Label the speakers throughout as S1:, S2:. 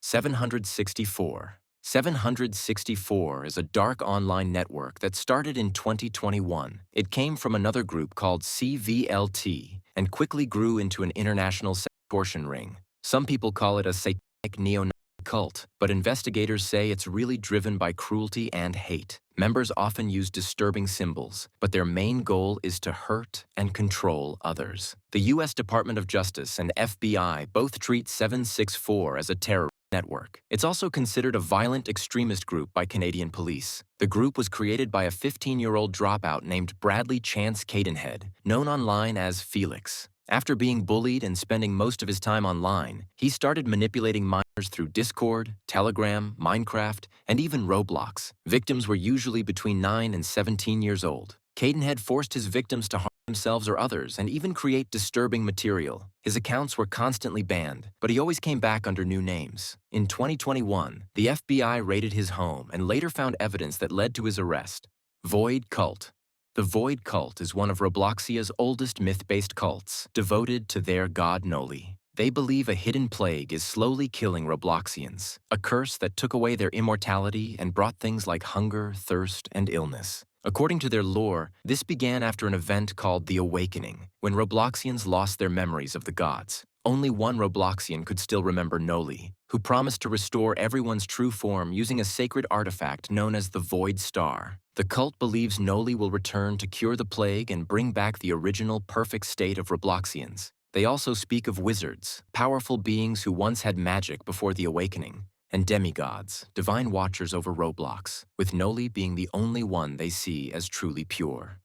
S1: 764. 764 is a dark online network that started in 2021. It came from another group called CVLT and quickly grew into an international extortion ring. Some people call it a satanic neo-Nazi cult, but investigators say it's really driven by cruelty and hate. Members often use disturbing symbols, but their main goal is to hurt and control others. The U.S. Department of Justice and FBI both treat 764 as a terror network. It's also considered a violent extremist group by Canadian police. The group was created by a 15-year-old dropout named Bradley Chance Cadenhead, known online as Felix. After being bullied and spending most of his time online, he started manipulating minors through Discord, Telegram, Minecraft, and even Roblox. Victims were usually between 9 and 17 years old. Cadenhead forced his victims to harm themselves or others and even create disturbing material. His accounts were constantly banned, but he always came back under new names. In 2021, the FBI raided his home and later found evidence that led to his arrest. Void Cult. The Void Cult is one of Robloxia's oldest myth-based cults, devoted to their god Noli. They believe a hidden plague is slowly killing Robloxians, a curse that took away their immortality and brought things like hunger, thirst, and illness. According to their lore, this began after an event called the Awakening, when Robloxians lost their memories of the gods. Only one Robloxian could still remember Noli, who promised to restore everyone's true form using a sacred artifact known as the Void Star. The cult believes Noli will return to cure the plague and bring back the original perfect state of Robloxians. They also speak of wizards, powerful beings who once had magic before the Awakening, and demigods, divine watchers over Roblox, with Noli being the only one they see as truly pure.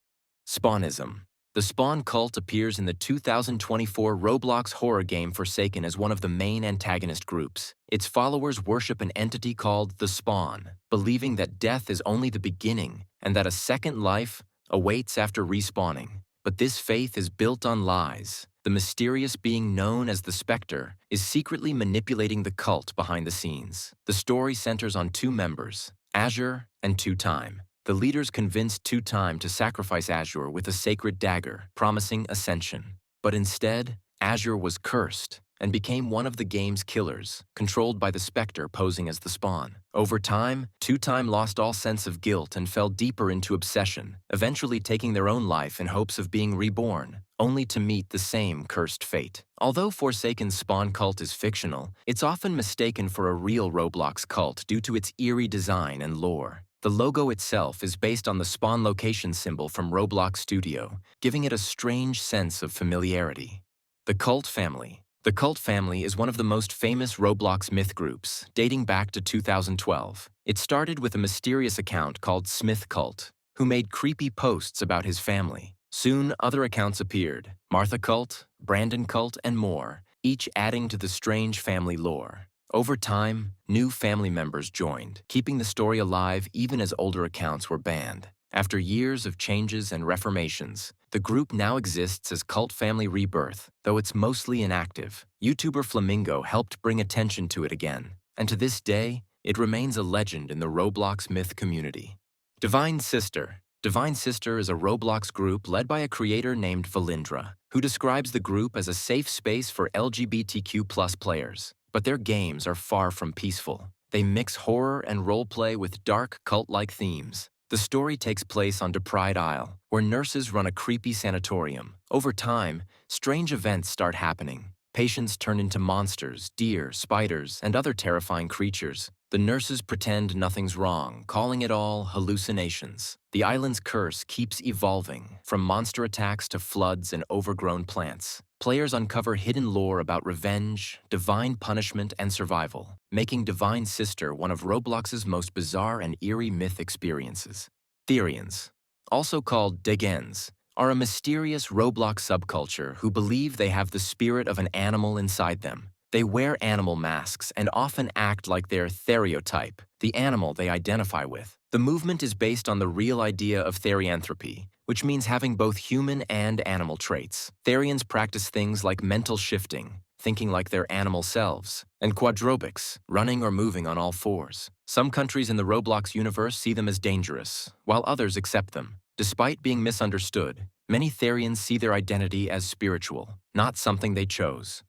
S1: Spawnism. The Spawn cult appears in the 2024 Roblox horror game Forsaken as one of the main antagonist groups. Its followers worship an entity called the Spawn, believing that death is only the beginning and that a second life awaits after respawning. But this faith is built on lies. The mysterious being known as the Spectre is secretly manipulating the cult behind the scenes. The story centers on two members, Azure and Two Time. The leaders convinced Two Time to sacrifice Azure with a sacred dagger, promising ascension. But instead, Azure was cursed and became one of the game's killers, controlled by the Spectre posing as the Spawn. Over time, Two Time lost all sense of guilt and fell deeper into obsession, eventually taking their own life in hopes of being reborn, only to meet the same cursed fate. Although Forsaken's Spawn cult is fictional, it's often mistaken for a real Roblox cult due to its eerie design and lore. The logo itself is based on the Spawn location symbol from Roblox Studio, giving it a strange sense of familiarity. The Cult Family. The Cult Family is one of the most famous Roblox myth groups, dating back to 2012. It started with a mysterious account called Smith Cult, who made creepy posts about his family. Soon, other accounts appeared, Martha Cult, Brandon Cult, and more, each adding to the strange family lore. Over time, new family members joined, keeping the story alive even as older accounts were banned. After years of changes and reformations, the group now exists as Cult Family Rebirth, though it's mostly inactive. YouTuber Flamingo helped bring attention to it again, and to this day, it remains a legend in the Roblox myth community. Divine Sister. Divine Sister is a Roblox group led by a creator named Valindra, who describes the group as a safe space for LGBTQ+ players. But their games are far from peaceful. They mix horror and roleplay with dark, cult-like themes. The story takes place on Depride Isle, where nurses run a creepy sanatorium. Over time, strange events start happening. Patients turn into monsters, deer, spiders, and other terrifying creatures. The nurses pretend nothing's wrong, calling it all hallucinations. The island's curse keeps evolving, from monster attacks to floods and overgrown plants. Players uncover hidden lore about revenge, divine punishment, and survival, making Divine Sister one of Roblox's most bizarre and eerie myth experiences. Therians, also called Degens, are a mysterious Roblox subculture who believe they have the spirit of an animal inside them. They wear animal masks and often act like their Theriotype, the animal they identify with. The movement is based on the real idea of therianthropy, which means having both human and animal traits. Therians practice things like mental shifting, thinking like their animal selves, and quadrobics, running or moving on all fours. Some countries in the Roblox universe see them as dangerous, while others accept them. Despite being misunderstood, many Therians see their identity as spiritual, not something they chose.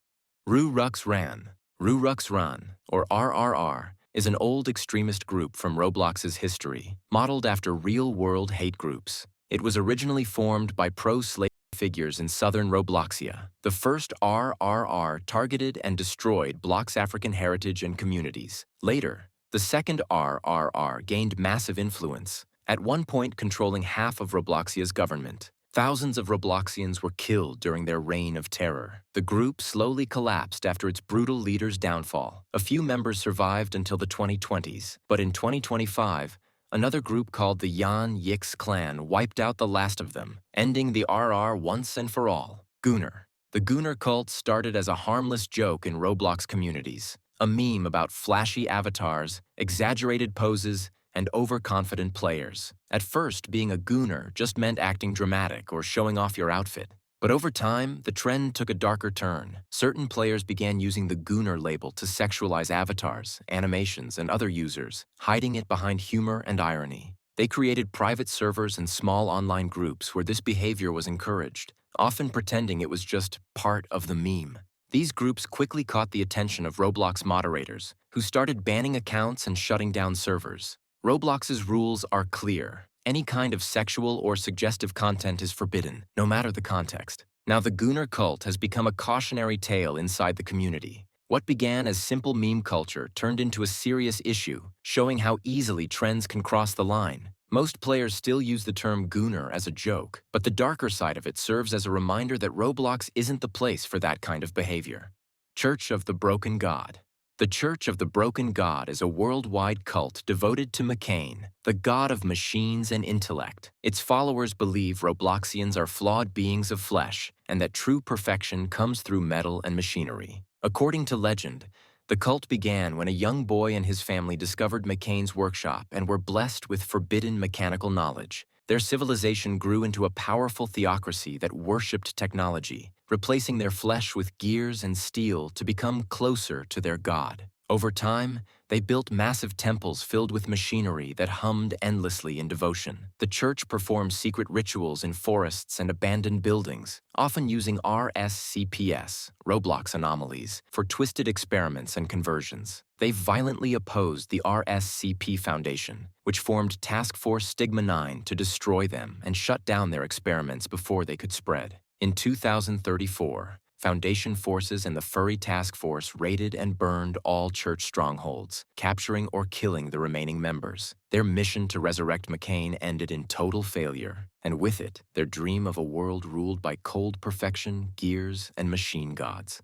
S1: Rux Ran. Rux Ran, or RRR, is an old extremist group from Roblox's history, modeled after real-world hate groups. It was originally formed by pro-slave figures in southern Robloxia. The first RRR targeted and destroyed Block's African heritage and communities. Later, the second RRR gained massive influence, at one point controlling half of Robloxia's government. Thousands of Robloxians were killed during their reign of terror. The group slowly collapsed after its brutal leader's downfall. A few members survived until the 2020s, but in 2025, another group called the Yan Yix clan wiped out the last of them, ending the RR once and for all. Gooner. The Gooner cult started as a harmless joke in Roblox communities, a meme about flashy avatars, exaggerated poses, and overconfident players. At first, being a Gooner just meant acting dramatic or showing off your outfit. But over time, the trend took a darker turn. Certain players began using the Gooner label to sexualize avatars, animations, and other users, hiding it behind humor and irony. They created private servers and small online groups where this behavior was encouraged, often pretending it was just part of the meme. These groups quickly caught the attention of Roblox moderators, who started banning accounts and shutting down servers. Roblox's rules are clear. Any kind of sexual or suggestive content is forbidden, no matter the context. Now, the Gooner cult has become a cautionary tale inside the community. What began as simple meme culture turned into a serious issue, showing how easily trends can cross the line. Most players still use the term Gooner as a joke, but the darker side of it serves as a reminder that Roblox isn't the place for that kind of behavior. Church of the Broken God. The Church of the Broken God is a worldwide cult devoted to McCain, the god of machines and intellect. Its followers believe Robloxians are flawed beings of flesh and that true perfection comes through metal and machinery. According to legend, the cult began when a young boy and his family discovered McCain's workshop and were blessed with forbidden mechanical knowledge. Their civilization grew into a powerful theocracy that worshipped technology, replacing their flesh with gears and steel to become closer to their god. Over time, they built massive temples filled with machinery that hummed endlessly in devotion. The church performed secret rituals in forests and abandoned buildings, often using RSCPS, Roblox anomalies, for twisted experiments and conversions. They violently opposed the RSCP Foundation, which formed Task Force Stigma 9 to destroy them and shut down their experiments before they could spread. In 2034, Foundation forces and the Furry Task Force raided and burned all church strongholds, capturing or killing the remaining members. Their mission to resurrect McCain ended in total failure, and with it, their dream of a world ruled by cold perfection, gears, and machine gods.